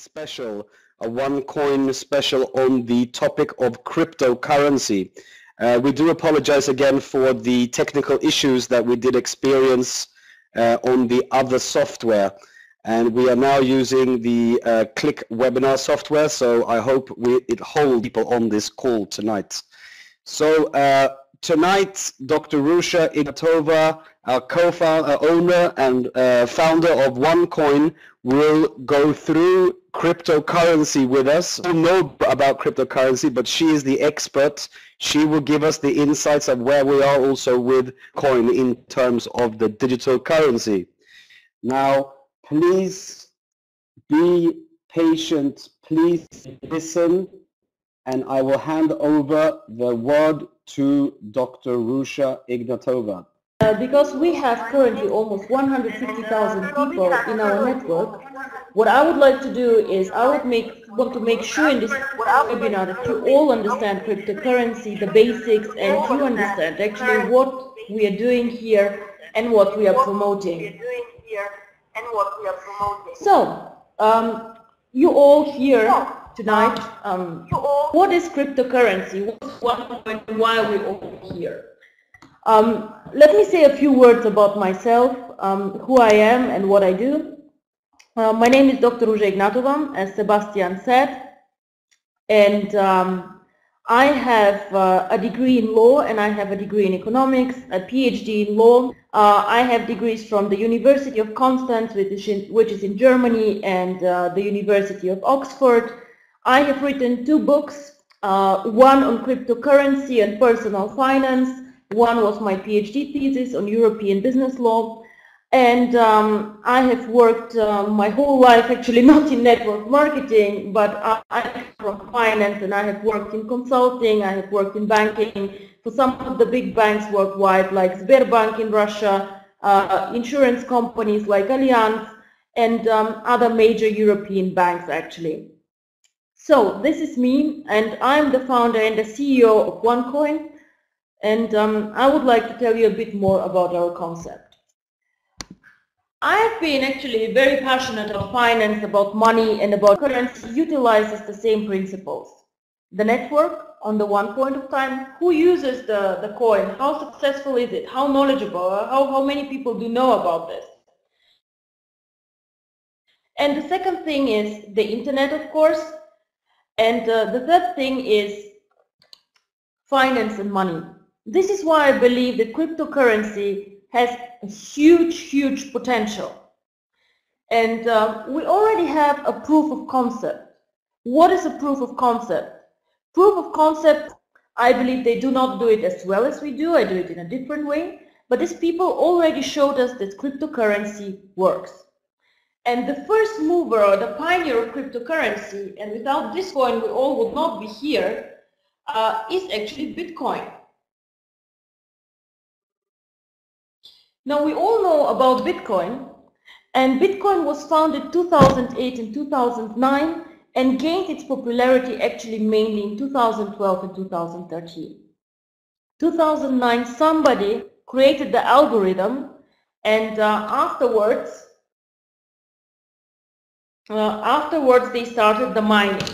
special, a Onecoin special on the topic of cryptocurrency. We do apologize again for the technical issues that we did experience on the other software. And we are now using the Click webinar software, so I hope it holds people on this call tonight. So tonight, Dr. Ruja Ignatova, our co-founder, owner and founder of Onecoin, will go through cryptocurrency with us. We know about cryptocurrency, but she is the expert. She will give us the insights of where we are also with coin in terms of the digital currency. Now, please be patient, please listen, and I will hand over the word to Dr. Ruja Ignatova. Because we have currently almost 150,000 people in our network, what I would like to do is I would want to make sure in this webinar that you all understand cryptocurrency, the basics, and you understand actually what we are doing here and what we are promoting. So, you all here tonight, what is cryptocurrency? What's Onecoin and why are we all here? Let me say a few words about myself, who I am and what I do. My name is Dr. Ruja Ignatova, as Sebastian said, and I have a degree in law and I have a degree in economics, a PhD in law. I have degrees from the University of Constance, which is in Germany, and the University of Oxford. I have written 2 books, one on cryptocurrency and personal finance. One was my PhD thesis on European business law, and I have worked my whole life, actually not in network marketing, but I come from finance, and I have worked in consulting, I have worked in banking for some of the big banks worldwide, like Sberbank in Russia, insurance companies like Allianz, and other major European banks actually. So this is me, and I'm the founder and the CEO of Onecoin. And I would like to tell you a bit more about our concept. I have been actually very passionate about finance, about money, and about currency utilizes the same principles. The network on the one point of time, who uses the coin, how successful is it, how knowledgeable, how many people do know about this. And the second thing is the internet, of course. And the third thing is finance and money. This is why I believe that cryptocurrency has a huge potential. And we already have a proof of concept. What is a proof of concept? Proof of concept, I believe they do not do it as well as we do. I do it in a different way. But these people already showed us that cryptocurrency works. And the first mover or the pioneer of cryptocurrency, and without this coin we all would not be here, is actually Bitcoin. Now we all know about Bitcoin, and Bitcoin was founded 2008 and 2009 and gained its popularity actually mainly in 2012 and 2013. 2009 somebody created the algorithm, and afterwards they started the mining.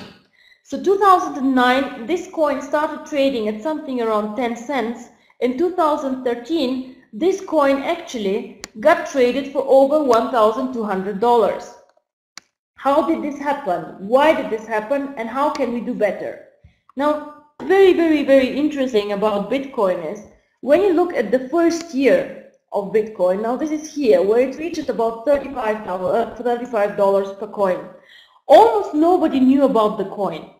So 2009 this coin started trading at something around 10 cents. In 2013 this coin actually got traded for over $1,200. How did this happen? Why did this happen? And how can we do better? Now, very interesting about Bitcoin is when you look at the first year of Bitcoin, now this is here where it reached about $35 per coin. Almost nobody knew about the coin.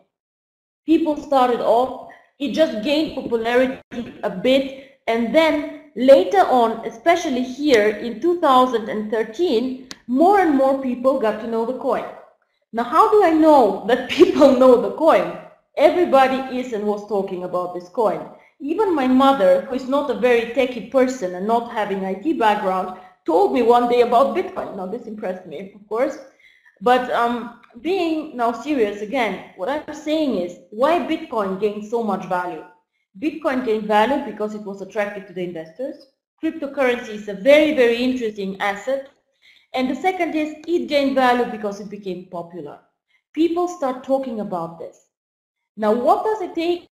People started off, it just gained popularity a bit, and then later on, especially here in 2013, more and more people got to know the coin. Now, how do I know that people know the coin? Everybody is and was talking about this coin. Even my mother, who is not a very techie person and not having IT background, told me one day about Bitcoin. Now, this impressed me, of course. But being now serious again, what I'm saying is why Bitcoin gained so much value. Bitcoin gained value because it was attractive to the investors. Cryptocurrency is a very interesting asset. And the second is it gained value because it became popular. people start talking about this. Now, what does it take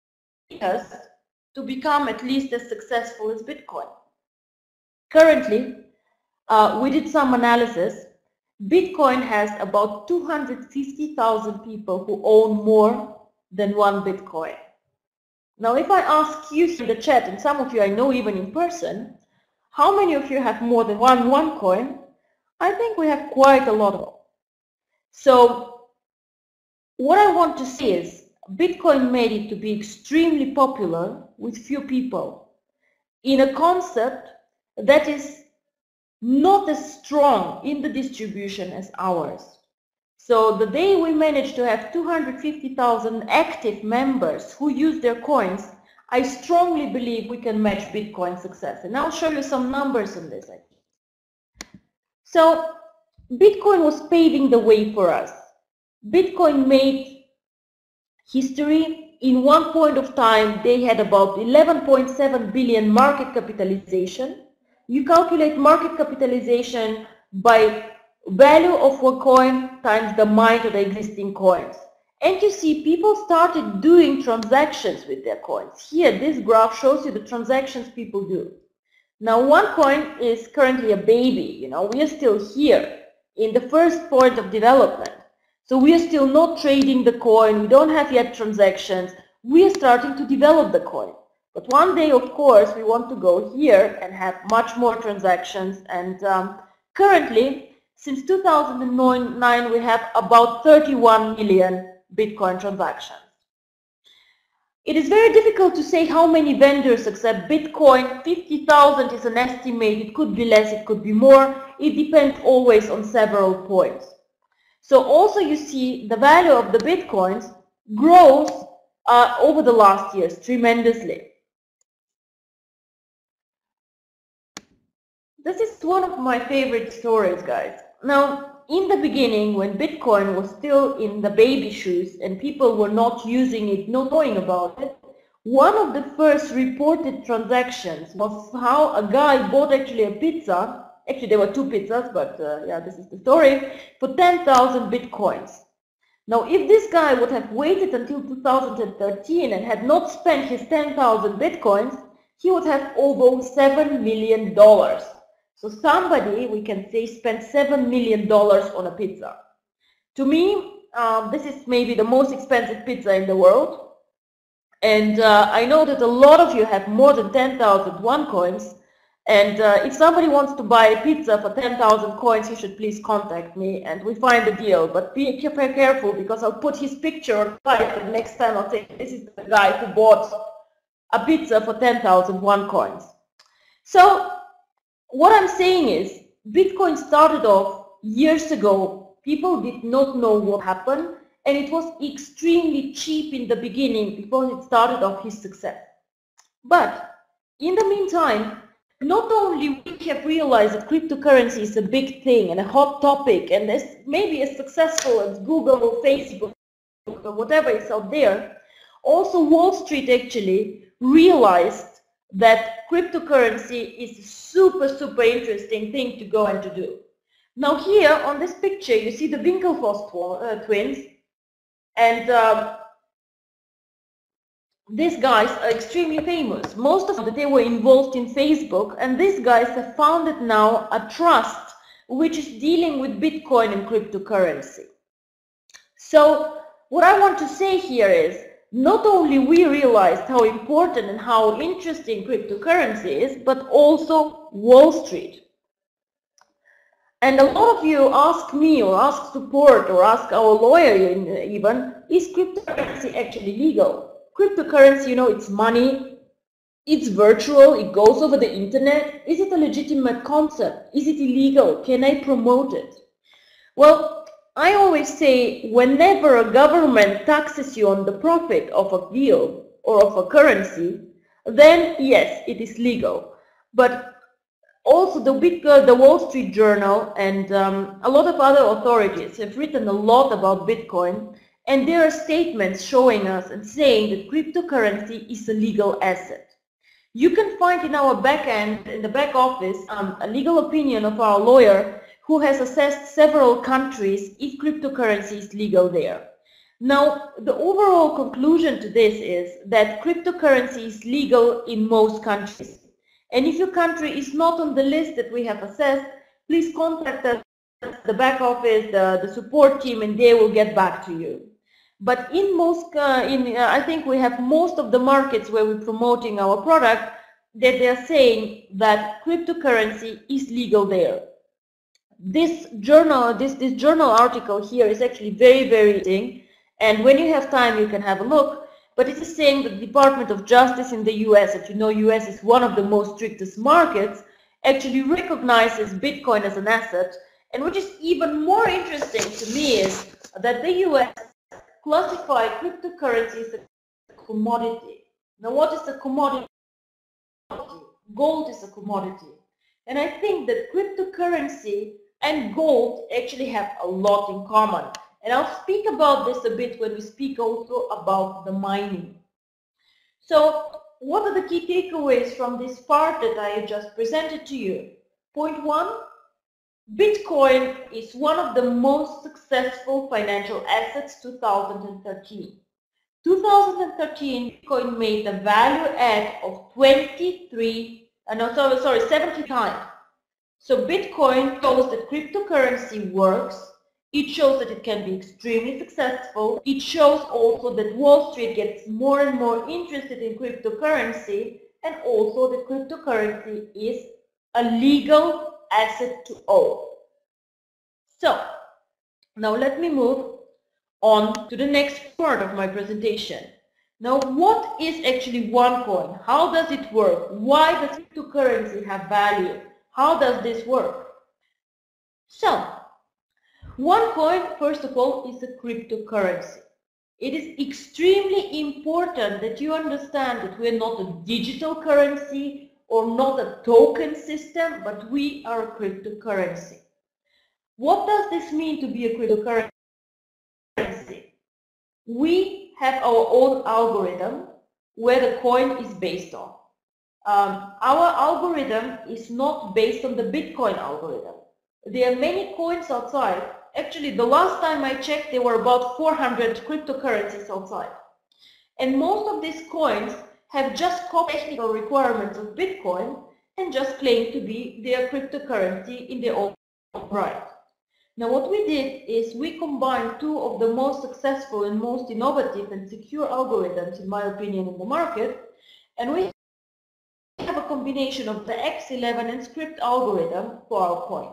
us to become at least as successful as Bitcoin? Currently, we did some analysis. Bitcoin has about 250,000 people who own more than one Bitcoin. Now, if I ask you in the chat, and some of you I know even in person, how many of you have more than one coin? I think we have quite a lot of them. So, what I want to say is, Bitcoin made it to be extremely popular with few people in a concept that is not as strong in the distribution as ours. So the day we managed to have 250,000 active members who use their coins, I strongly believe we can match Bitcoin's success. And I'll show you some numbers on this. So Bitcoin was paving the way for us. Bitcoin made history. In one point of time, they had about 11.7 billion market capitalization. You calculate market capitalization by value of a coin times the amount of the existing coins. And you see people started doing transactions with their coins. Here, this graph shows you the transactions people do. Now, Onecoin is currently a baby. We are still here in the first point of development. So we are still not trading the coin. We don't have yet transactions. We are starting to develop the coin. But one day, of course, we want to go here and have much more transactions. And currently, since 2009, we have about 31 million Bitcoin transactions. It is very difficult to say how many vendors accept Bitcoin. 50,000 is an estimate. It could be less, it could be more. It depends always on several points. So also you see the value of the Bitcoins grows over the last years tremendously. This is one of my favorite stories, guys. Now, in the beginning, when Bitcoin was still in the baby shoes and people were not using it, not knowing about it, one of the first reported transactions was how a guy bought actually a pizza. Actually, there were two pizzas, but yeah, this is the story, for 10,000 Bitcoins. Now, if this guy would have waited until 2013 and had not spent his 10,000 Bitcoins, he would have over $7 million. So somebody, we can say, spent $7 million on a pizza. To me, this is maybe the most expensive pizza in the world. And I know that a lot of you have more than 10,000 Onecoins. And if somebody wants to buy a pizza for 10,000 coins, he should please contact me and we find a deal. But be careful, because I'll put his picture on site and next time I'll say, this is the guy who bought a pizza for 10,000 Onecoins. So what I'm saying is, Bitcoin started off years ago. People did not know what happened, and it was extremely cheap in the beginning because it started off his success. But in the meantime, not only we have realized that cryptocurrency is a big thing and a hot topic and is maybe as successful as Google or Facebook or whatever is out there, also Wall Street actually realized that cryptocurrency is a super interesting thing to go and to do. Now here on this picture you see the Winklevoss twins, and these guys are extremely famous. Most of them, they were involved in Facebook, and these guys have founded now a trust which is dealing with Bitcoin and cryptocurrency. So what I want to say here is, not only we realized how important and how interesting cryptocurrency is, but also Wall Street. And a lot of you ask me or ask support or ask our lawyer even, is cryptocurrency actually legal? Cryptocurrency, it's money, it's virtual, it goes over the internet. Is it a legitimate concept? Is it illegal? Can I promote it? Well, I always say, whenever a government taxes you on the profit of a deal or of a currency, then yes, it is legal. But also the Wall Street Journal and a lot of other authorities have written a lot about Bitcoin, and there are statements showing us and saying that cryptocurrency is a legal asset. You can find in our back end, in the back office, a legal opinion of our lawyer who has assessed several countries if cryptocurrency is legal there. Now, the overall conclusion to this is that cryptocurrency is legal in most countries. And if your country is not on the list that we have assessed, please contact us, the back office, the support team, and they will get back to you. But in most, I think we have most of the markets where we're promoting our product that they're saying that cryptocurrency is legal there. This journal, this journal article here is actually very, very interesting. And when you have time, you can have a look. But it is saying that the Department of Justice in the US, as you know, US is one of the most strictest markets, actually recognizes Bitcoin as an asset. And what is even more interesting to me is that the US classify cryptocurrency as a commodity. Now, what is a commodity? Gold is a commodity. And I think that cryptocurrency and gold actually have a lot in common. And I'll speak about this a bit when we speak also about the mining. So, what are the key takeaways from this part that I just presented to you? Point one, Bitcoin is one of the most successful financial assets 2013. 2013, Bitcoin made a value add of 70 times. So Bitcoin shows that cryptocurrency works. It shows that it can be extremely successful. It shows also that Wall Street gets more and more interested in cryptocurrency, and also that cryptocurrency is a legal asset to own. So, now let me move on to the next part of my presentation. Now, what is actually Onecoin? How does it work? Why does cryptocurrency have value? How does this work? So, Onecoin, first of all, is a cryptocurrency. It is extremely important that you understand that we are not a digital currency or not a token system, but we are a cryptocurrency. What does this mean to be a cryptocurrency? We have our own algorithm where the coin is based on. Our algorithm is not based on the Bitcoin algorithm. There are many coins outside. Actually, the last time I checked, there were about 400 cryptocurrencies outside. And most of these coins have just copied technical requirements of Bitcoin and just claim to be their cryptocurrency in their own right. Now, what we did is we combined two of the most successful and most innovative and secure algorithms, in my opinion, in the market, and we have a combination of the X11 and script algorithm for our coin.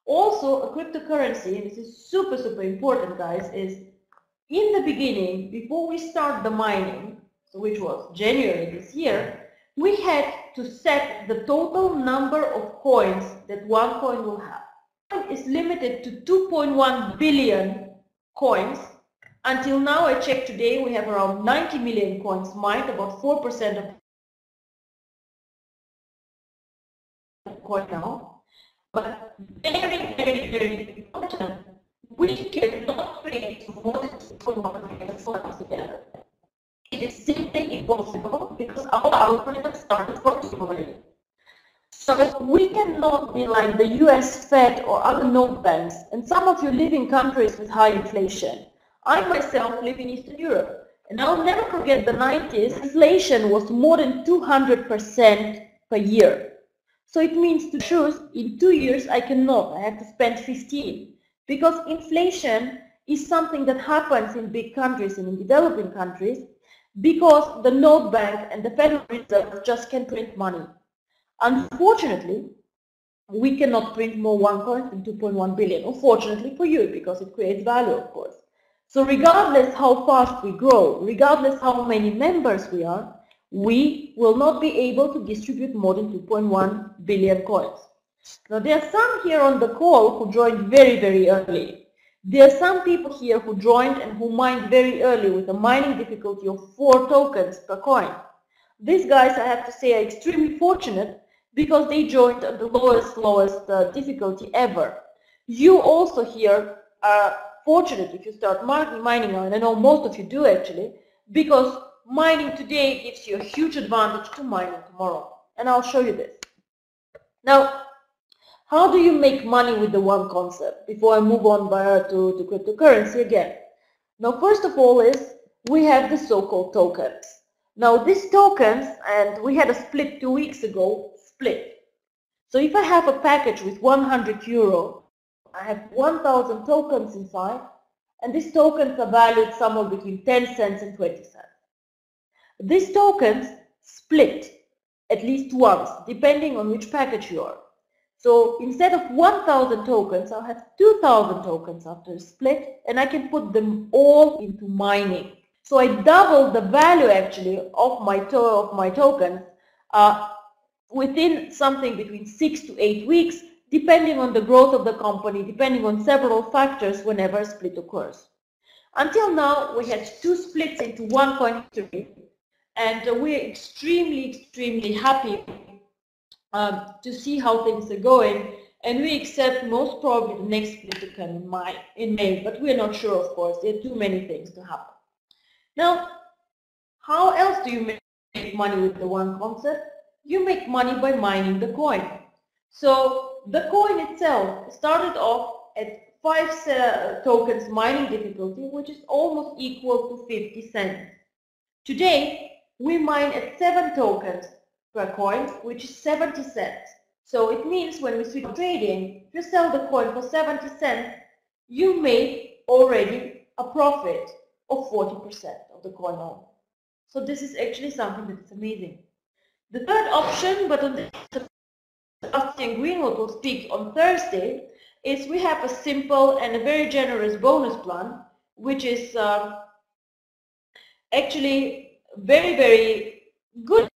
Also, a cryptocurrency, and this is super, super important, guys, is in the beginning, before we start the mining, so which was January this year, we had to set the total number of coins that one coin will have. Is limited to 2.1 billion coins. Until now, I checked today, we have around 90 million coins mined, about 4% of the coin now. But very, very, very important, we cannot create more than 2.1 million coins together. It is simply impossible because our algorithm started from 2 million. So we cannot be like the US Fed or other node banks, and some of you live in countries with high inflation. I myself live in Eastern Europe, and I'll never forget the 90s, inflation was more than 200% per year. So it means to choose, in 2 years I cannot, I have to spend 15, because inflation is something that happens in big countries and in developing countries, because the node bank and the Federal Reserve just can't print money. Unfortunately, we cannot print more Onecoins than 2.1 billion. Unfortunately for you, because it creates value, of course. So regardless how fast we grow, regardless how many members we are, we will not be able to distribute more than 2.1 billion coins. Now, there are some here on the call who joined very, very early. There are some people here who joined and who mined very early with a mining difficulty of 4 tokens per coin. These guys, I have to say, are extremely fortunate because they joined at the lowest difficulty ever. You also here are fortunate if you start mining now, and I know most of you do actually, because mining today gives you a huge advantage to mining tomorrow. And I'll show you this. Now, How do you make money with the one concept before I move on to cryptocurrency again? Now, first of all we have the so-called tokens. Now, these tokens, and we had a split 2 weeks ago, split. So if I have a package with 100 euro, I have 1,000 tokens inside, and these tokens are valued somewhere between 10 cents and 20 cents. These tokens split at least once, depending on which package you are. So instead of 1,000 tokens, I'll have 2,000 tokens after a split, and I can put them all into mining. So I double the value actually of my tokens within something between 6 to 8 weeks, depending on the growth of the company, depending on several factors whenever a split occurs. Until now, we had 2 splits into Onecoin history, and we're extremely happy to see how things are going, and we accept most probably the next split to come in May, but we're not sure, of course. There are too many things to happen. Now, how else do you make money with the one concept? You make money by mining the coin. So the coin itself started off at 5 tokens mining difficulty, which is almost equal to 50 cents. Today, we mine at 7 tokens per coin, which is 70 cents. So it means when we switch to trading, if you sell the coin for 70 cents, you make already a profit of 40% of the coin owned. So this is actually something that is amazing. The third option, but on this Sebastian Greenwood will speak on Thursday, is we have a simple and a very generous bonus plan, which is actually very good,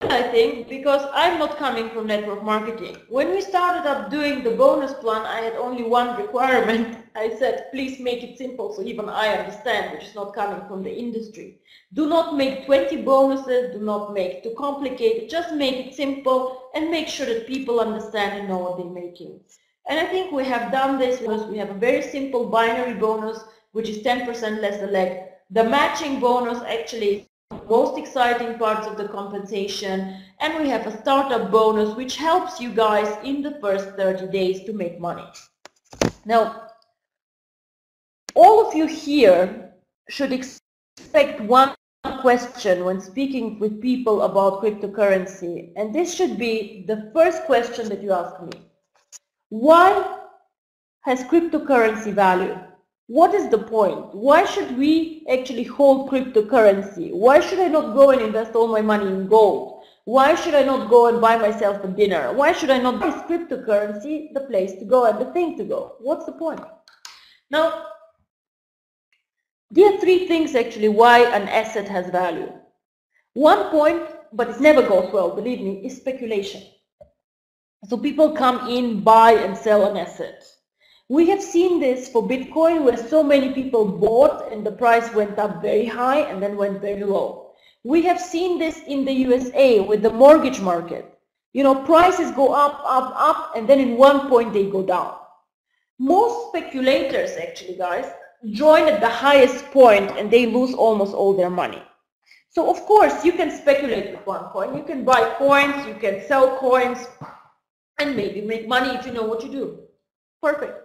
I think, because I'm not coming from network marketing. When we started up doing the bonus plan, I had only one requirement. I said, please make it simple so even I understand, which is not coming from the industry. Do not make 20 bonuses, do not make too complicated, just make it simple and make sure that people understand and know what they're making. And I think we have done this because we have a very simple binary bonus, which is 10% less the leg. The matching bonus actually is the most exciting parts of the compensation, and we have a startup bonus which helps you guys in the first 30 days to make money. Now, all of you here should expect one question when speaking with people about cryptocurrency, and this should be the first question that you ask me. Why has cryptocurrency value? What is the point? Why should we actually hold cryptocurrency? Why should I not go and invest all my money in gold? Why should I not go and buy myself a dinner? Why should I not? Is cryptocurrency the place to go and the thing to go? What's the point? Now, there are 3 things actually why an asset has value. One point, but it never goes well, believe me, is speculation. So people come in, buy and sell an asset. We have seen this for Bitcoin, where so many people bought and the price went up very high and then went very low. We have seen this in the USA with the mortgage market. You know, prices go up, and then in one point they go down. Most speculators actually, guys, join at the highest point and they lose almost all their money. So of course you can speculate with one coin, you can buy coins, you can sell coins, and maybe make money if you know what you do. Perfect.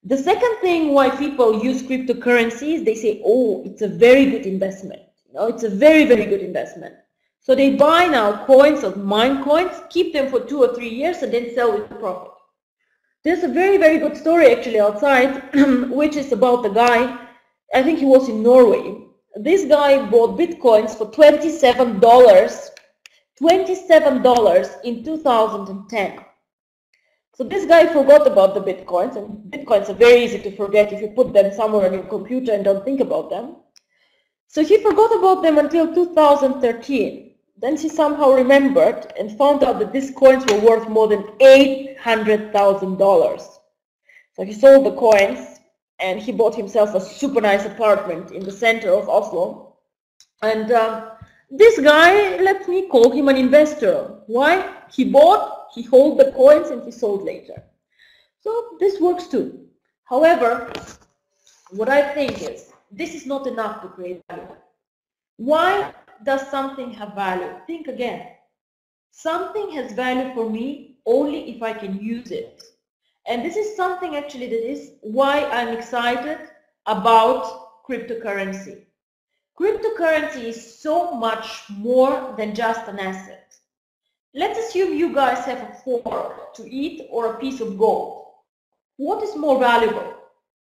The second thing why people use cryptocurrencies, they say, oh, it's a very good investment. You know, it's a very good investment. So they buy now coins or mine coins, keep them for 2 or 3 years, and then sell with profit. There's a very good story actually outside, which is about the guy, I think he was in Norway. This guy bought Bitcoins for $27 in 2010. So this guy forgot about the Bitcoins, and Bitcoins are very easy to forget if you put them somewhere on your computer and don't think about them. So he forgot about them until 2013. Then he somehow remembered and found out that these coins were worth more than $800,000. So he sold the coins and he bought himself a super nice apartment in the center of Oslo. And this guy, let me call him an investor. Why? He bought, he held the coins, and he sold later. So this works too. However, what I think is, this is not enough to create value. Why does something have value? Think again. Something has value for me only if I can use it. And this is something actually that is why I'm excited about cryptocurrency. Cryptocurrency is so much more than just an asset. Let's assume you guys have a fork to eat or a piece of gold. What is more valuable?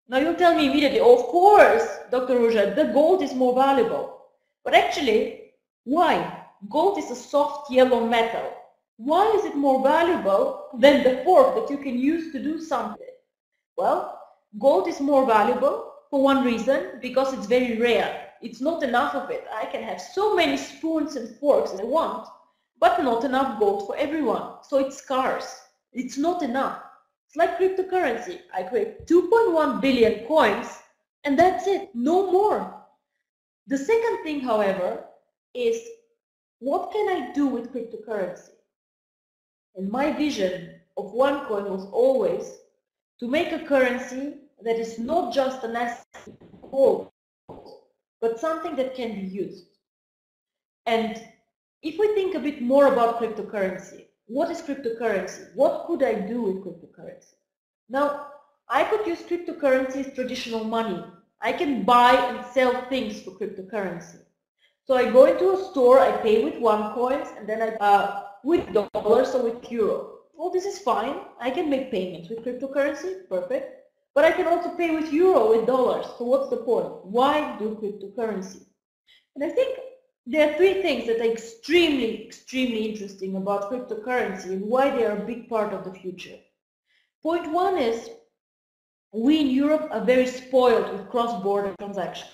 Now you'll tell me immediately, of course, Dr. Ruja, the gold is more valuable. But actually, why? Gold is a soft yellow metal. Why is it more valuable than the fork that you can use to do something? Well, gold is more valuable for one reason, because it's very rare. It's not enough of it. I can have so many spoons and forks as I want, but not enough gold for everyone. So it's scarce. It's not enough. It's like cryptocurrency. I create 2.1 billion coins and that's it. No more. The second thing, however, is what can I do with cryptocurrency? And my vision of Onecoin was always to make a currency that is not just an asset, but something that can be used. And if we think a bit more about cryptocurrency, what is cryptocurrency? What could I do with cryptocurrency? Now, I could use cryptocurrency as traditional money. I can buy and sell things for cryptocurrency. So I go into a store, I pay with Onecoins, and then I with dollars or with euro. Well, this is fine. I can make payments with cryptocurrency, perfect. But I can also pay with euro, with dollars. So what's the point? Why do cryptocurrency? And I think there are three things that are extremely, extremely interesting about cryptocurrency and why they are a big part of the future. Point one is, we in Europe are very spoiled with cross-border transactions.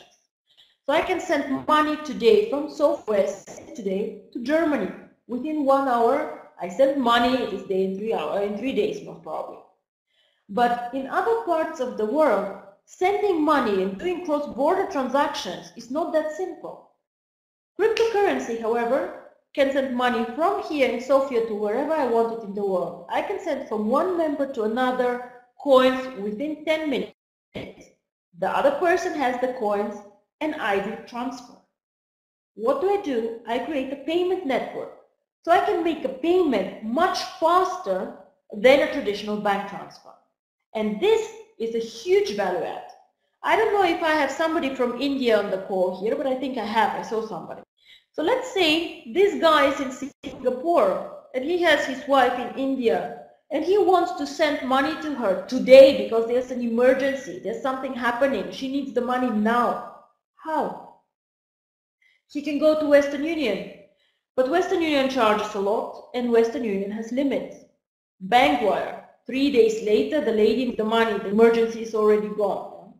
So I can send money today from Southwest today to Germany. Within 1 hour, I send money, it is day in 3 days most probably. But in other parts of the world, sending money and doing cross-border transactions is not that simple. Cryptocurrency, however, can send money from here in Sofia to wherever I want it in the world. I can send from one member to another coins within 10 minutes. The other person has the coins and I do transfer. What do? I create a payment network. So I can make a payment much faster than a traditional bank transfer. And this is a huge value add. I don't know if I have somebody from India on the call here, but I think I have. I saw somebody. So let's say this guy is in Singapore and he has his wife in India and he wants to send money to her today because there's an emergency, there's something happening, she needs the money now. How? She can go to Western Union, but Western Union charges a lot and Western Union has limits. Bank wire, 3 days later the lady with the money, the emergency is already gone.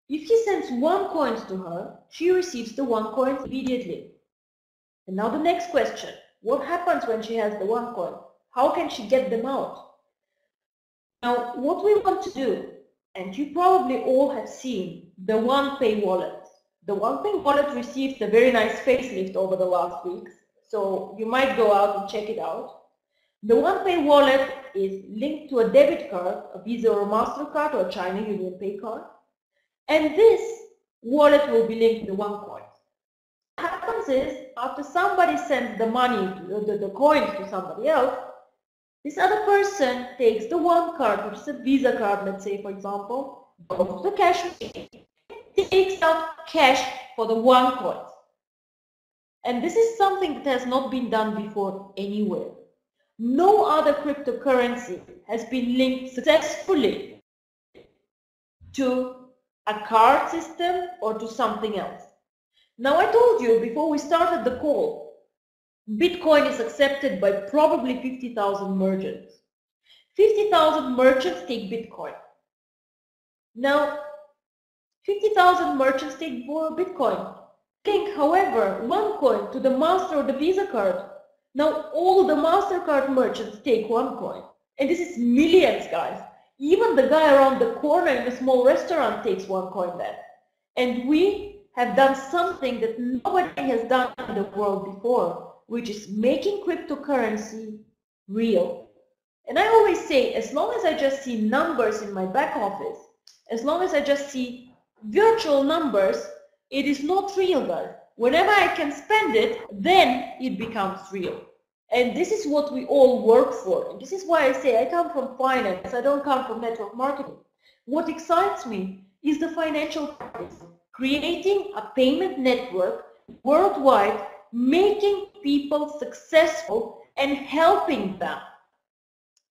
If he sends Onecoins to her, she receives the Onecoins immediately. And now the next question, what happens when she has the Onecoin? How can she get them out? Now, what we want to do, and you probably all have seen the OnePay wallet. The OnePay wallet received a very nice facelift over the last weeks, so you might go out and check it out. The OnePay wallet is linked to a debit card, a Visa or a MasterCard or a China Union Pay card, and this wallet will be linked to Onecoin. What happens is, after somebody sends the money, the coins to somebody else, this other person takes the one card, which is a Visa card, let's say for example, goes to the cash machine, takes out cash for the Onecoins. And this is something that has not been done before anywhere. No other cryptocurrency has been linked successfully to a card system or to something else. Now I told you before we started the call, Bitcoin is accepted by probably 50,000 merchants. 50,000 merchants take Bitcoin. Now, 50,000 merchants take Bitcoin. Link, however, Onecoin to the Master or the Visa card. Now all the MasterCard merchants take Onecoin. And this is millions, guys. Even the guy around the corner in a small restaurant takes Onecoin then. And we have done something that nobody has done in the world before, which is making cryptocurrency real. And I always say, as long as I just see numbers in my back office, as long as I just see virtual numbers, it is not real, guys. Whenever I can spend it, then it becomes real. And this is what we all work for. And this is why I say I come from finance. I don't come from network marketing. What excites me is the financial practice. Creating a payment network worldwide, making people successful and helping them.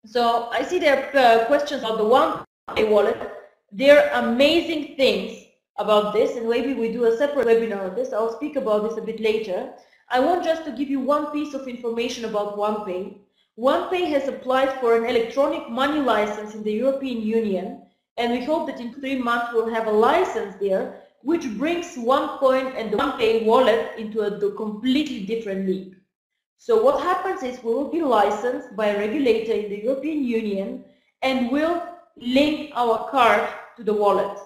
So I see there are questions about the One wallet. There are amazing things about this, and maybe we do a separate webinar on this. I'll speak about this a bit later. I want just to give you one piece of information about OnePay. OnePay has applied for an electronic money license in the European Union, and we hope that in 3 months we'll have a license there, which brings Onecoin and the OnePay wallet into a completely different league. So what happens is we will be licensed by a regulator in the European Union and will link our card to the wallet.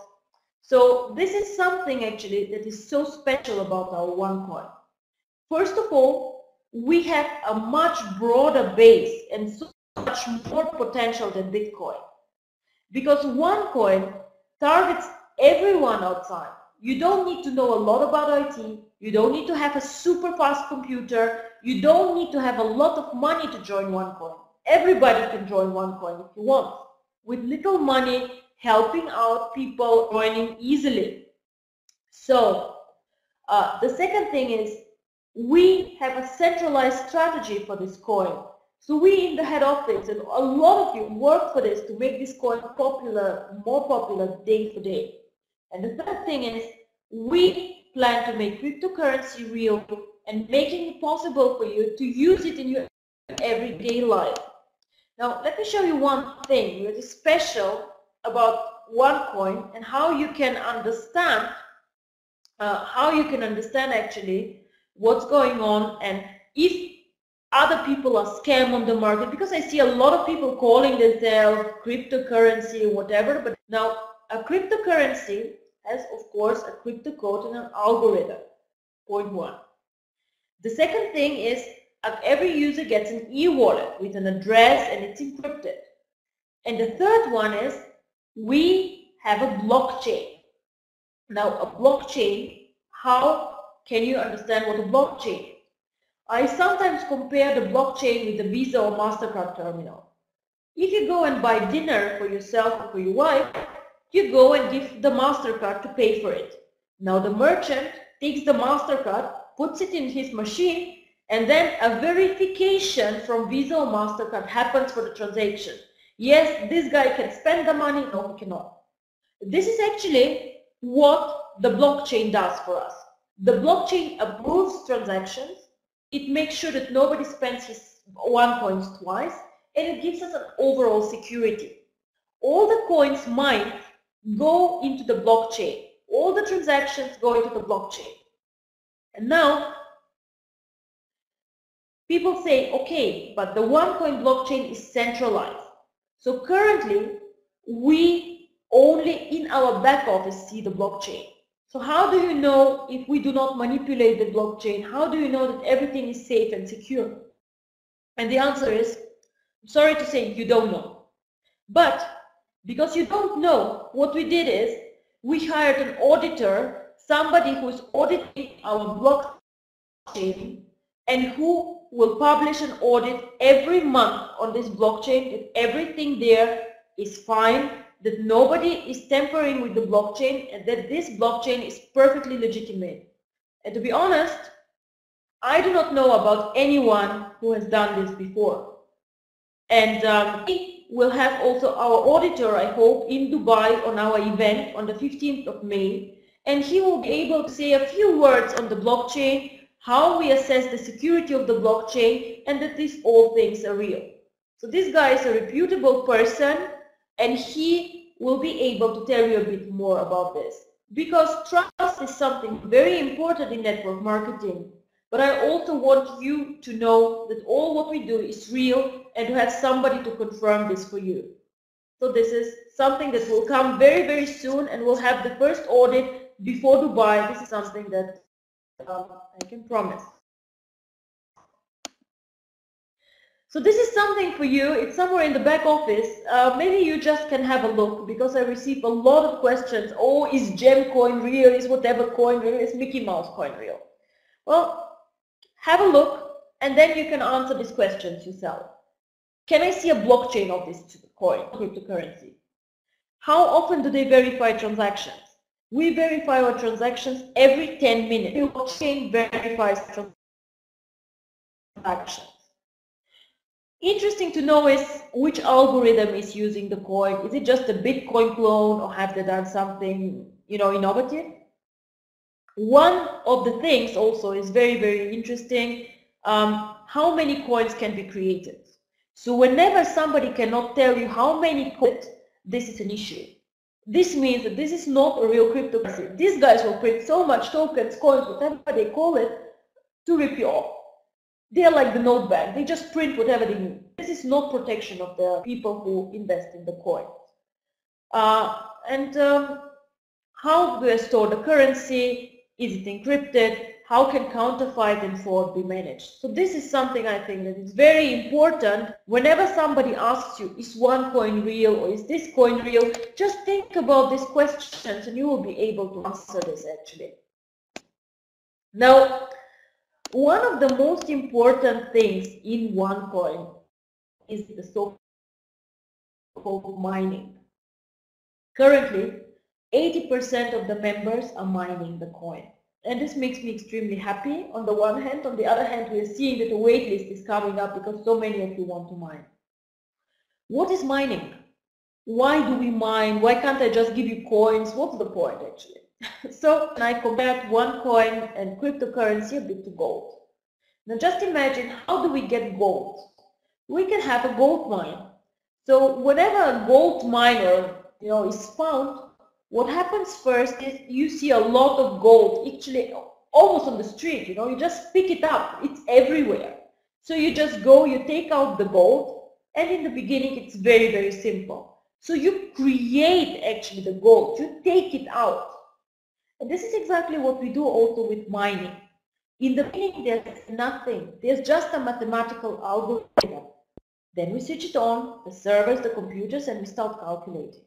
So this is something actually that is so special about our Onecoin. First of all, we have a much broader base and so much more potential than Bitcoin. Because Onecoin targets everyone outside. You don't need to know a lot about IT. You don't need to have a super fast computer. You don't need to have a lot of money to join Onecoin. Everybody can join Onecoin if you want. With little money, helping out people, joining easily. So the second thing is we have a centralized strategy for this coin. So we in the head office and a lot of you work for this to make this coin popular, more popular day for day. And the third thing is we plan to make cryptocurrency real and making it possible for you to use it in your everyday life. Now let me show you one thing that is special about Onecoin and how you can understand actually what's going on and if other people are scam on the market, because I see a lot of people calling themselves cryptocurrency or whatever. But now a cryptocurrency has of course a crypto code and an algorithm, point one. The second thing is every user gets an e-wallet with an address and it's encrypted. And the third one is we have a blockchain. Now a blockchain, how can you understand what a blockchain is? I sometimes compare the blockchain with the Visa or MasterCard terminal. If you go and buy dinner for yourself or for your wife, you go and give the MasterCard to pay for it. Now the merchant takes the MasterCard, puts it in his machine, and then a verification from Visa or MasterCard happens for the transaction. Yes, this guy can spend the money, no, he cannot. This is actually what the blockchain does for us. The blockchain approves transactions. It makes sure that nobody spends his Onecoins twice, and it gives us an overall security. All the coins mined go into the blockchain. All the transactions go into the blockchain. And now, people say, okay, but the Onecoin blockchain is centralized. So currently, we only in our back office see the blockchain. So how do you know if we do not manipulate the blockchain? How do you know that everything is safe and secure? And the answer is, I'm sorry to say, you don't know. But because you don't know, what we did is we hired an auditor, somebody who's auditing our blockchain and who will publish an audit every month on this blockchain that everything there is fine, that nobody is tampering with the blockchain, and that this blockchain is perfectly legitimate. And to be honest, I do not know about anyone who has done this before. And we will have also our auditor, I hope, in Dubai on our event on the 15th of May, and he will be able to say a few words on the blockchain, how we assess the security of the blockchain, and that these all things are real. So this guy is a reputable person, and he will be able to tell you a bit more about this. Because trust is something very important in network marketing. But I also want you to know that all what we do is real and to have somebody to confirm this for you. So this is something that will come very, very soon, and we'll have the first audit before Dubai. This is something that I can promise. So this is something for you. It's somewhere in the back office. Maybe you just can have a look, because I receive a lot of questions. Oh, is Gemcoin real? Is whatever coin real? Is Mickey Mouse coin real? Well, have a look. and then you can answer these questions yourself. Can I see a blockchain of this coin, cryptocurrency? How often do they verify transactions? We verify our transactions every 10 minutes. Blockchain verifies transactions. Interesting to know is which algorithm is using the coin. Is it just a Bitcoin clone, or have they done something, innovative? One of the things also is very, very interesting, how many coins can be created. So whenever somebody cannot tell you how many coins, this is an issue. This means that this is not a real cryptocurrency. These guys will print so much tokens, coins, whatever they call it, to rip you off. They're like the note bank. They just print whatever they need. This is not protection of the people who invest in the coin. How do I store the currency? Is it encrypted? How can counterfeit and fraud be managed? So this is something I think that is very important. Whenever somebody asks you, is one coin real or is this coin real? Just think about these questions and you will be able to answer this actually. Now, one of the most important things in Onecoin is the so-called mining. Currently, 80% of the members are mining the coin. And this makes me extremely happy on the one hand. On the other hand, we are seeing that the wait list is coming up because so many of you want to mine. What is mining? Why do we mine? Why can't I just give you coins? What's the point actually? So I compared Onecoin and cryptocurrency a bit to gold. Now just imagine, how do we get gold? We can have a gold mine. So whenever a gold miner is found, what happens first is you see a lot of gold actually almost on the street, you just pick it up, it's everywhere. So you just go, you take out the gold, and in the beginning it's very, very simple. So you create actually the gold, you take it out. And this is exactly what we do also with mining. In the beginning there's nothing, there's just a mathematical algorithm. Then we switch it on, the servers, the computers, and we start calculating.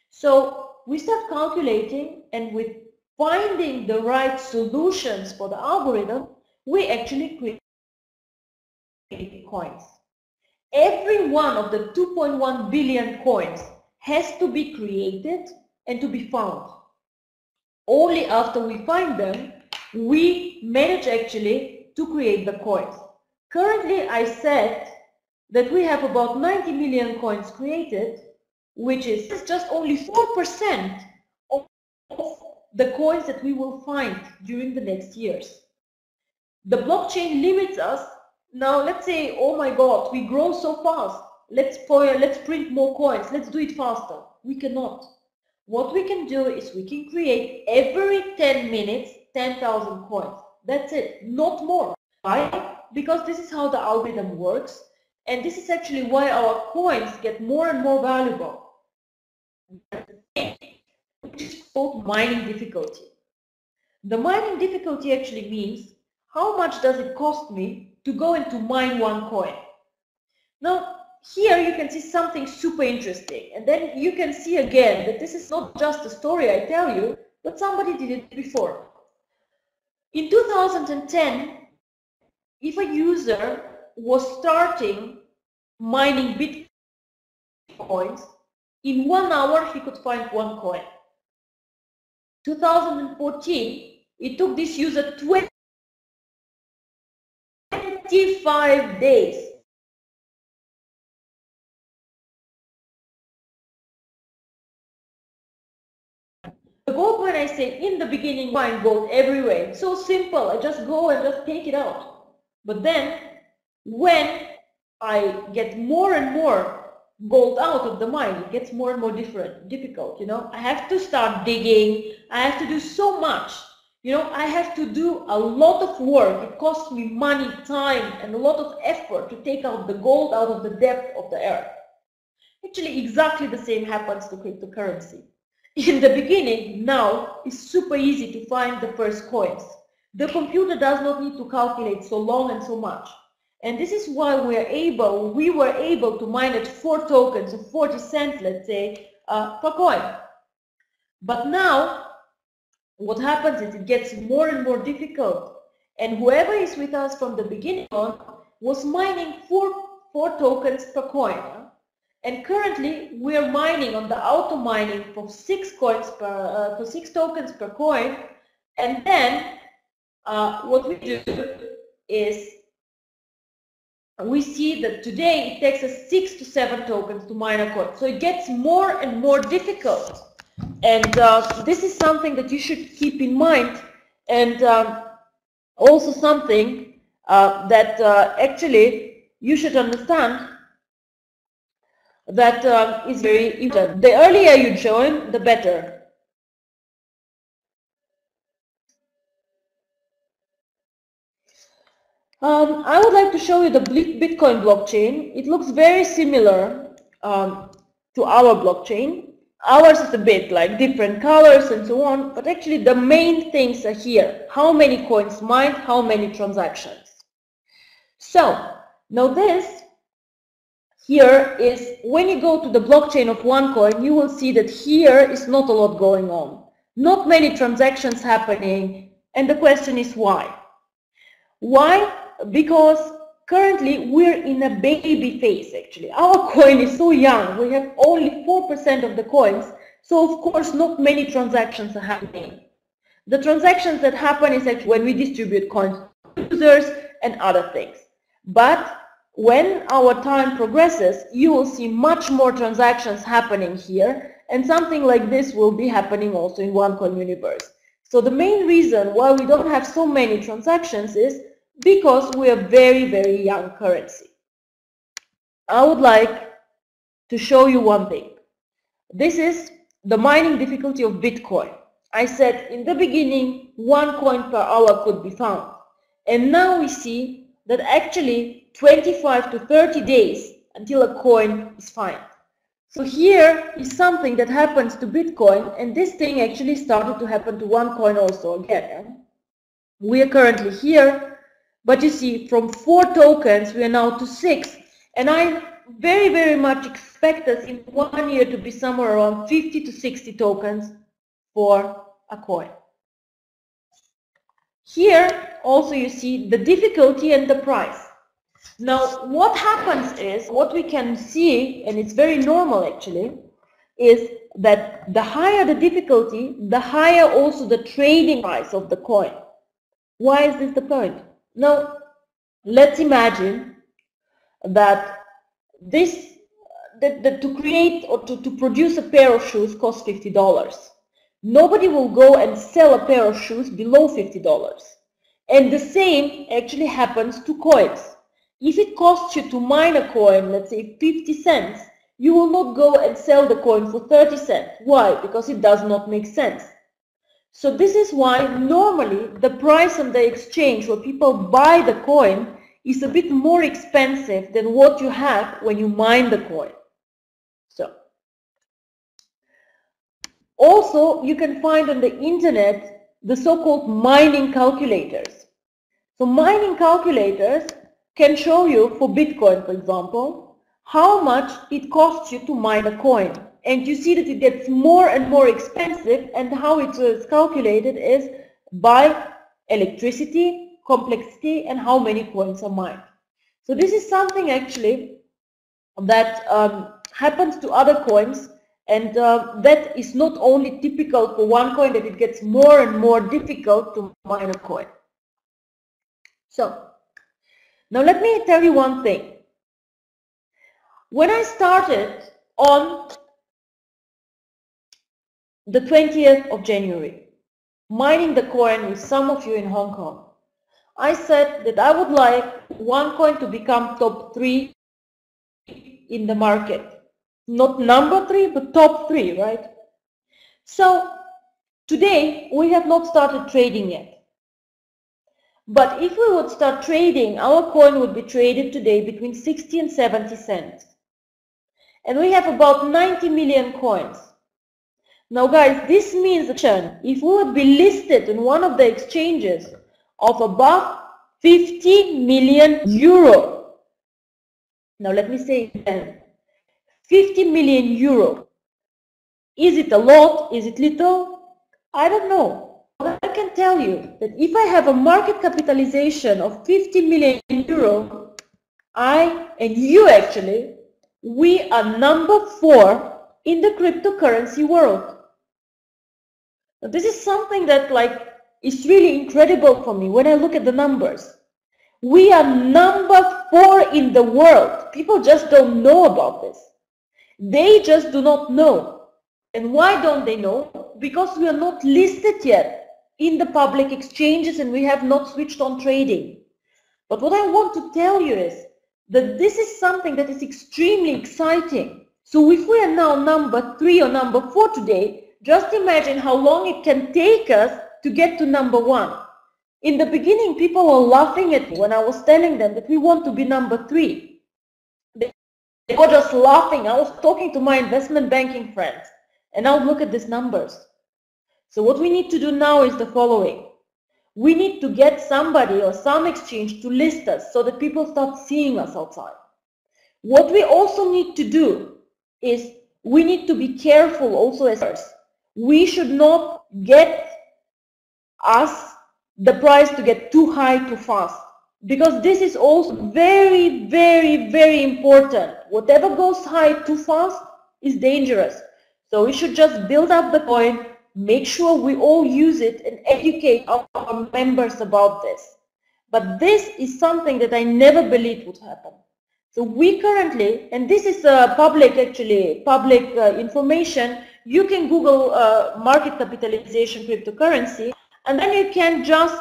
So we start calculating, and with finding the right solutions for the algorithm, we actually create coins. Every one of the 2.1 billion coins has to be created and to be found. Only after we find them, we manage actually to create the coins. Currently, I said that we have about 90 million coins created, which is just only 4% of the coins that we will find during the next years. The blockchain limits us. Now let's say, oh my God, we grow so fast. Let's print more coins. Let's do it faster. We cannot. What we can do is we can create every 10 minutes 10,000 coins. That's it, not more. Why? Because this is how the algorithm works, and this is actually why our coins get more and more valuable. Which is called mining difficulty. The mining difficulty actually means how much does it cost me to go and to mine one coin. Now here you can see something super interesting, and then you can see again that this is not just a story I tell you, but somebody did it before. In 2010, if a user was starting mining Bitcoins, in 1 hour he could find one coin. 2014, it took this user 25 days. The gold, when I say in the beginning, find gold everywhere. It's so simple. I just go and just take it out. But then, when I get more and more gold out of the mine, it gets more and more difficult. I have to start digging. I have to do so much. I have to do a lot of work. It costs me money, time, and a lot of effort to take out the gold out of the depth of the earth. Actually, exactly the same happens to cryptocurrency. In the beginning, now, it's super easy to find the first coins. The computer does not need to calculate so long and so much. And this is why we were able to mine at 4 tokens of 40 cents, let's say, per coin. But now, what happens is it gets more and more difficult. And whoever is with us from the beginning on was mining four tokens per coin. And currently we are mining on the auto mining for 6 tokens per coin. And then what we do is we see that today it takes us 6 to 7 tokens to mine a coin. So it gets more and more difficult. And this is something that you should keep in mind. And also something that actually you should understand that is very important. The earlier you join, the better. I would like to show you the Bitcoin blockchain. It looks very similar to our blockchain. Ours is a bit like different colors and so on, but actually the main things are here. How many coins mined, how many transactions. So now this here is when you go to the blockchain of Onecoin, you will see that here is not a lot going on. Not many transactions happening, and the question is why? Why? Because currently we're in a baby phase actually. Our coin is so young, we have only 4% of the coins, so of course not many transactions are happening. The transactions that happen is actually when we distribute coins to users and other things. But when our time progresses, you will see much more transactions happening here, and something like this will be happening also in Onecoin universe. So the main reason why we don't have so many transactions is because we are very, very young currency. I would like to show you one thing. This is the mining difficulty of Bitcoin. I said in the beginning 1 coin per hour could be found. And now we see that actually 25 to 30 days until a coin is found. So here is something that happens to Bitcoin, and this thing actually started to happen to Onecoin also again. We are currently here. But you see, from 4 tokens, we are now to 6. And I very, very much expect us in 1 year to be somewhere around 50 to 60 tokens for a coin. Here, also you see the difficulty and the price. Now, what happens is, what we can see, and it's very normal actually, is that the higher the difficulty, the higher also the trading price of the coin. Why is this the point? Now, let's imagine that to create or to produce a pair of shoes costs $50. Nobody will go and sell a pair of shoes below $50. And the same actually happens to coins. If it costs you to mine a coin, let's say 50 cents, you will not go and sell the coin for 30 cents. Why? Because it does not make sense. So this is why normally the price on the exchange where people buy the coin is a bit more expensive than what you have when you mine the coin. So also you can find on the internet the so-called mining calculators. So mining calculators can show you for Bitcoin, for example, how much it costs you to mine a coin. And you see that it gets more and more expensive, and how it is calculated is by electricity, complexity, and how many coins are mined. So this is something actually that happens to other coins, and that is not only typical for Onecoin, that it gets more and more difficult to mine a coin. So now let me tell you one thing. When I started on the 20th of January, mining the coin with some of you in Hong Kong, I said that I would like Onecoin to become top 3 in the market. Not number 3, but top 3, right? So today we have not started trading yet. But if we would start trading, our coin would be traded today between 60 and 70 cents. And we have about 90 million coins. Now guys, this means that if we would be listed in one of the exchanges of above 50 million euro. Now let me say it again. 50 million euro. Is it a lot? Is it little? I don't know. What I can can tell you that if I have a market capitalization of 50 million euro, I and you actually, we are number 4 in the cryptocurrency world. Now, this is something that is really incredible for me when I look at the numbers. We are number 4 in the world. People just don't know about this. They just do not know. And why don't they know? Because we are not listed yet in the public exchanges and we have not switched on trading. But what I want to tell you is that this is something that is extremely exciting. So if we are now number 3 or number 4 today, just imagine how long it can take us to get to number 1. In the beginning, people were laughing at me when I was telling them that we want to be number 3. They were just laughing. I was talking to my investment banking friends, and now look at these numbers. So what we need to do now is the following. We need to get somebody or some exchange to list us so that people start seeing us outside. What we also need to do is we need to be careful also as we should not get the price to get too high too fast, because this is also very, very, very important. Whatever goes high too fast is dangerous. So we should just build up the coin, make sure we all use it and educate our members about this. But this is something that I never believed would happen. So we currently, and this is public information, you can Google market capitalization cryptocurrency, and then you can just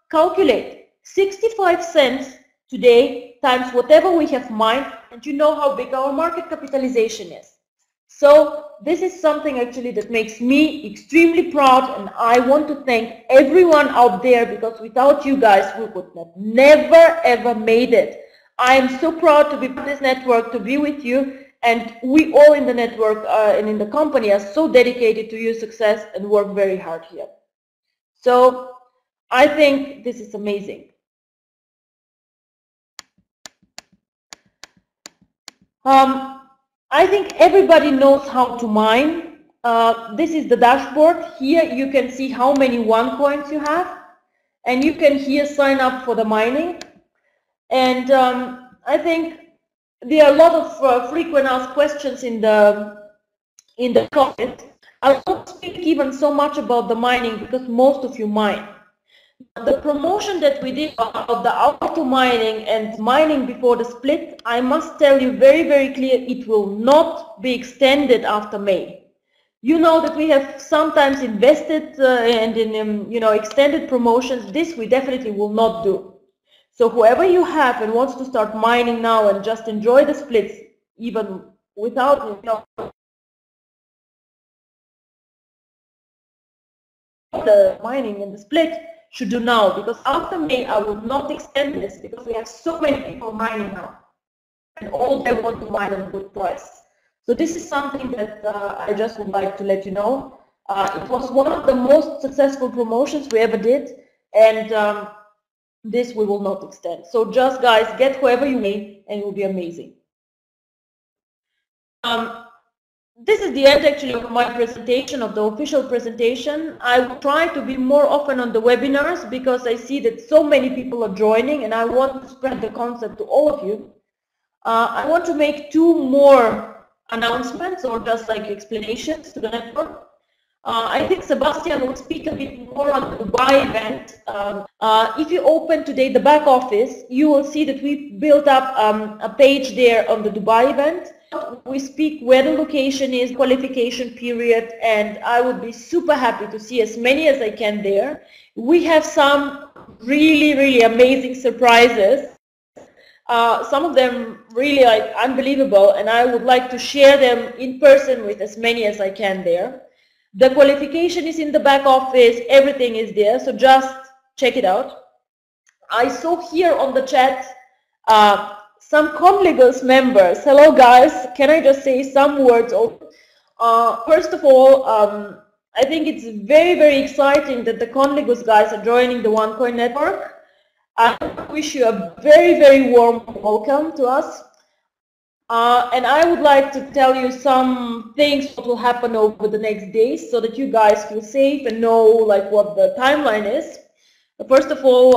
calculate 65 cents today times whatever we have mined, and you know how big our market capitalization is. So this is something actually that makes me extremely proud, and I want to thank everyone out there, because without you guys we would have never ever made it. I am so proud to be part of this network, to be with you, and we all in the network and in the company are so dedicated to your success and work very hard here. So I think this is amazing. I think everybody knows how to mine. This is the dashboard. Here you can see how many Onecoins you have, and you can here sign up for the mining. And I think there are a lot of frequent asked questions in the comments. I won't speak even so much about the mining because most of you mine. The promotion that we did about the auto mining and mining before the split, I must tell you very, very clear, it will not be extended after May. You know that we have sometimes invested and in extended promotions. This we definitely will not do. So whoever you have and wants to start mining now and just enjoy the splits, even without the mining and the split, should do now, because after May I will not extend this, because we have so many people mining now and all they want to mine at a good price. So this is something that I just would like to let you know. It was one of the most successful promotions we ever did, and this we will not extend. So just guys, get whoever you may and it will be amazing. This is the end actually of my presentation, of the official presentation. I will try to be more often on the webinars because I see that so many people are joining and I want to spread the concept to all of you. I want to make 2 more announcements or just like explanations to the network. I think Sebastian will speak a bit more on the Dubai event. If you open today the back office, you will see that we built up a page there on the Dubai event. We speak where the location is, qualification period, and I would be super happy to see as many as I can there. We have some really, really amazing surprises. Some of them really unbelievable, and I would like to share them in person with as many as I can there. The qualification is in the back office, everything is there, so just check it out. I saw here on the chat some Conligos members. Hello guys, can I just say some words? First of all, I think it's very, very exciting that the Conligos guys are joining the Onecoin network. I wish you a very, very warm welcome to us. And I would like to tell you some things what will happen over the next days so that you guys feel safe and know like what the timeline is. First of all,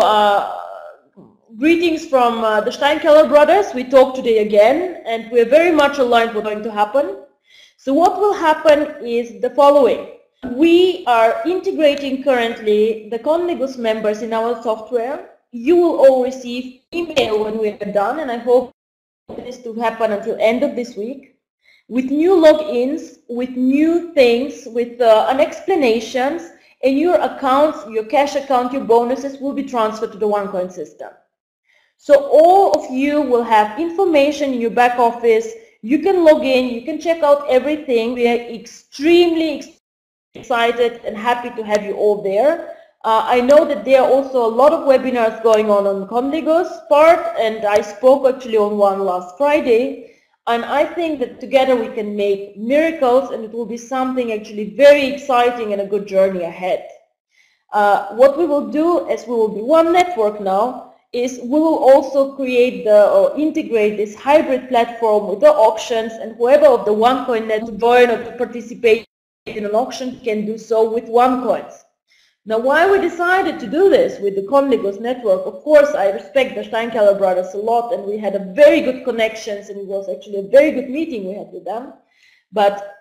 greetings from the Steinkeller brothers. We talk today again, and we're very much aligned what's going to happen. So what will happen is the following. We are integrating currently the Conligus members in our software. You will all receive email when we are done, and I hope this to happen until end of this week, with new logins, with new things, with explanations, and your accounts, your cash account, your bonuses will be transferred to the Onecoin system. So all of you will have information in your back office. You can log in, you can check out everything. We are extremely excited and happy to have you all there. I know that there are also a lot of webinars going on Conligus part, and I spoke actually on one last Friday, and I think that together we can make miracles, and it will be something actually very exciting and a good journey ahead. What we will do, as we will be one network now, is we will also create or integrate this hybrid platform with the auctions, and whoever of the Onecoin net to join or to participate in an auction can do so with Onecoins. Now, why we decided to do this with the Conligus network, of course, I respect the Steinkeller brothers a lot, and we had a very good connections, and it was actually a very good meeting we had with them. But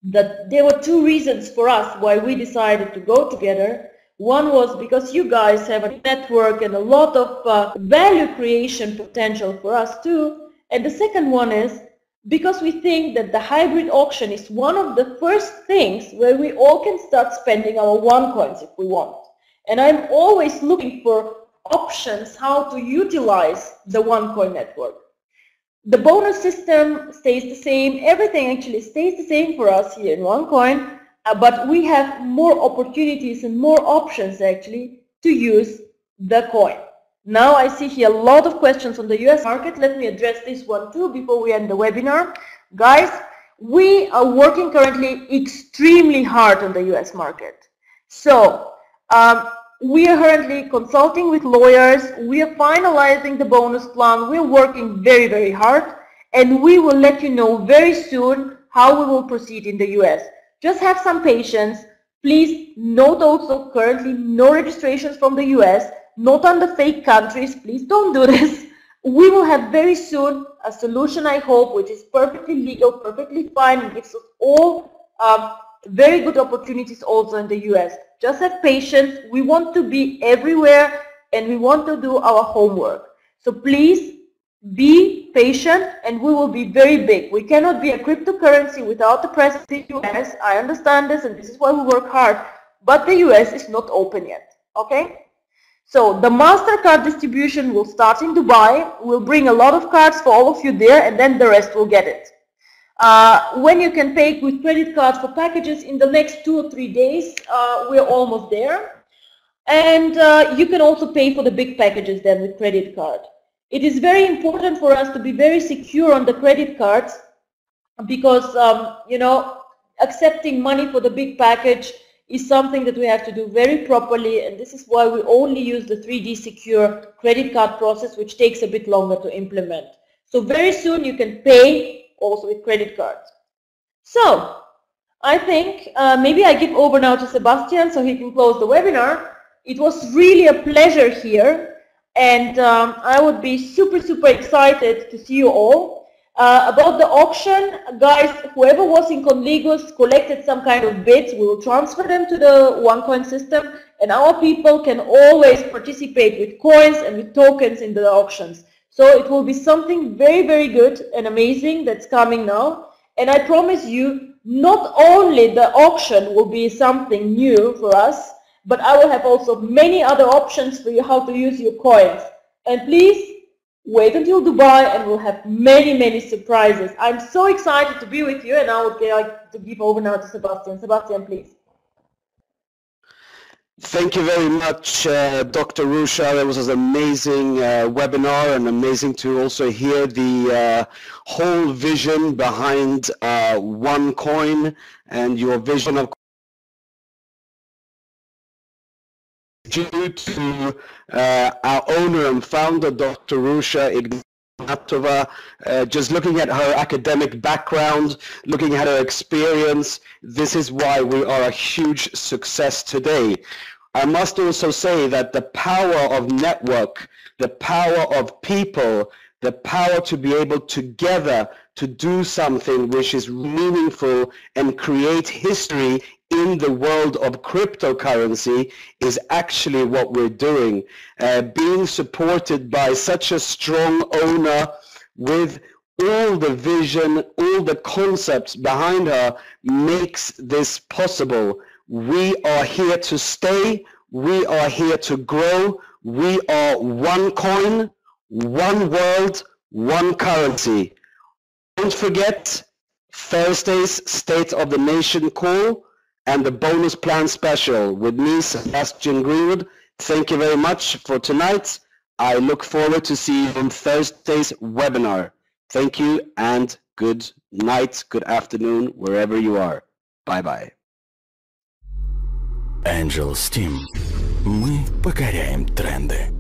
there were two reasons for us why we decided to go together. One was because you guys have a network and a lot of value creation potential for us too. And the second one is because we think that the hybrid auction is one of the first things where we all can start spending our Onecoins if we want. And I'm always looking for options how to utilize the Onecoin network. The bonus system stays the same. Everything actually stays the same for us here in Onecoin, but we have more opportunities and more options actually to use the coin. Now I see here a lot of questions on the US market. Let me address this one too before we end the webinar. Guys, we are working currently extremely hard on the US market. So we are currently consulting with lawyers. We are finalizing the bonus plan. We're working very, very hard, and we will let you know very soon how we will proceed in the US. Just have some patience. Please note also currently no registrations from the US. Not on the fake countries, please don't do this. We will have very soon a solution, I hope, which is perfectly legal, perfectly fine, and gives us all very good opportunities also in the US. Just have patience. We want to be everywhere, and we want to do our homework. So please be patient, and we will be very big. We cannot be a cryptocurrency without the presence in the US. I understand this, and this is why we work hard. But the US is not open yet, okay? So the MasterCard distribution will start in Dubai. We'll bring a lot of cards for all of you there, and then the rest will get it. When you can pay with credit cards for packages in the next 2 or 3 days, we're almost there. And you can also pay for the big packages then with credit card. It is very important for us to be very secure on the credit cards because, you know, accepting money for the big package is something that we have to do very properly, and this is why we only use the 3D secure credit card process, which takes a bit longer to implement. So very soon you can pay also with credit cards. So I think maybe I give over now to Sebastian so he can close the webinar. It was really a pleasure here, and I would be super, super excited to see you all. About the auction, guys, whoever was in Conligus collected some kind of bits, we will transfer them to the Onecoin system, and our people can always participate with coins and with tokens in the auctions. So it will be something very, very good and amazing that's coming now. And I promise you, not only the auction will be something new for us, but I will have also many other options for you how to use your coins. And please, wait until Dubai, and we'll have many, many surprises. I'm so excited to be with you, and I would like to give over now to Sebastian. Sebastian, please. Thank you very much, Dr. Ruja. That was an amazing webinar, and amazing to also hear the whole vision behind Onecoin and your vision of due to our owner and founder, Dr. Ruja Ignatova. Ignatova, just looking at her academic background, looking at her experience, this is why we are a huge success today. I must also say that the power of network, the power of people, the power to be able together to do something which is meaningful and create history in the world of cryptocurrency is actually what we're doing. Being supported by such a strong owner with all the vision, all the concepts behind her makes this possible. We are here to stay. We are here to grow. We are one coin, one world, one currency. Don't forget Thursday's State of the Nation call and the bonus plan special with me, Sebastian Greenwood. Thank you very much for tonight. I look forward to see you on Thursday's webinar. Thank you and good night, good afternoon, wherever you are. Bye-bye. Angel Steam. Мы покоряем тренды.